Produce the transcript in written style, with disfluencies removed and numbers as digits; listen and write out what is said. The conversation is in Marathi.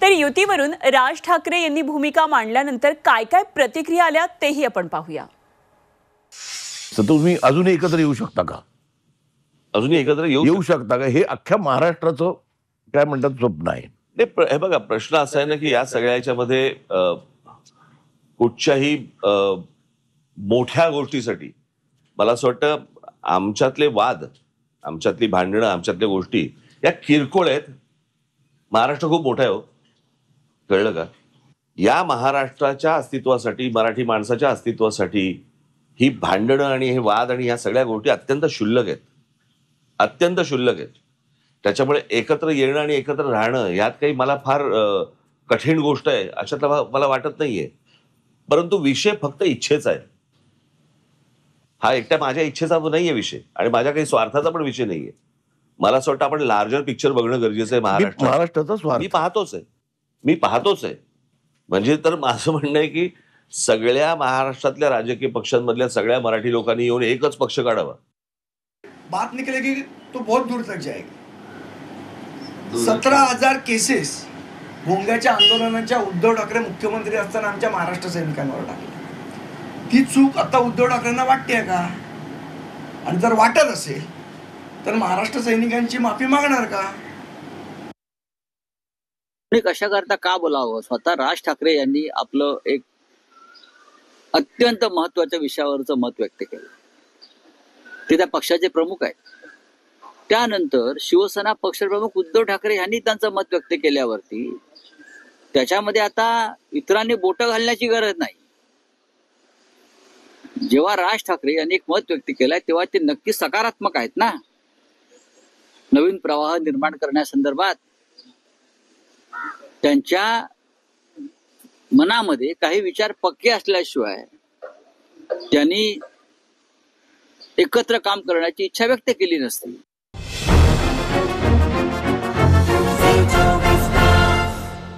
तर युतीवरून राज ठाकरे यांनी भूमिका मांडल्यानंतर काय काय प्रतिक्रिया आल्या तेही आपण पाहूया. तुम्ही अजूनही एकत्र येऊ शकता का? अजूनही एकत्र येऊ शकता का? हे अख्ख्या महाराष्ट्राचं काय म्हणतात स्वप्न आहे. हे बघा, प्रश्न असा आहे ना की या सगळ्या याच्यामध्ये कुठच्याही मोठ्या गोष्टीसाठी मला असं वाटतं आमच्यातले वाद, आमच्यातली भांडणं, आमच्यातल्या गोष्टी या किरकोळ आहेत. महाराष्ट्र खूप मोठा आहे हो, कळलं का? या महाराष्ट्राच्या अस्तित्वासाठी, मराठी माणसाच्या अस्तित्वासाठी ही भांडणं आणि हे वाद आणि ह्या सगळ्या गोष्टी अत्यंत क्षुल्लक आहेत, अत्यंत क्षुल्लक आहेत. त्याच्यामुळे एकत्र येणं आणि एकत्र राहणं यात काही मला फार कठीण गोष्ट आहे अशातला मला वाटत नाहीये. परंतु विषय फक्त इच्छेचा आहे. हा एकट्या माझ्या इच्छेचा नाहीये विषय आणि माझ्या काही स्वार्थाचा पण विषय नाहीये. मला असं वाटतं आपण लार्जर पिक्चर बघणं गरजेचं आहे. महाराष्ट्राचा स्वार्थ मी पाहतोच आहे. म्हणजे तर माझं म्हणणं आहे की सगळ्या महाराष्ट्रातल्या राजकीय पक्षांमधल्या सगळ्या मराठी लोकांनी येऊन एकच पक्ष काढावा. बात निकलेगी तो बहुत दूर तक जाएगी. 17,000 केसेस भोंग्याच्या आंदोलनाच्या उद्धव ठाकरे मुख्यमंत्री असताना आमच्या महाराष्ट्र सैनिकांवर टाकली. ती चूक आता उद्धव ठाकरेंना वाटते का? आणि जर वाटत असेल तर महाराष्ट्र सैनिकांची माफी मागणार का? कशा करता का बोलावं? स्वतः राज ठाकरे यांनी आपलं एक अत्यंत महत्वाच्या विषयावरचं मत व्यक्त केलं. ते त्या पक्षाचे प्रमुख आहेत. त्यानंतर शिवसेना पक्षप्रमुख उद्धव ठाकरे यांनी त्यांचं मत व्यक्त केल्यावरती त्याच्यामध्ये आता इतरांनी बोटं घालण्याची गरज नाही. जेव्हा राज ठाकरे यांनी एक मत व्यक्त केलंय तेव्हा ते नक्की सकारात्मक आहेत ना. नवीन प्रवाह निर्माण करण्यासंदर्भात त्यांच्या मनामध्ये काही विचार पक्के असल्याशिवाय त्यांनी एकत्र काम करण्याची इच्छा व्यक्त केली नसती.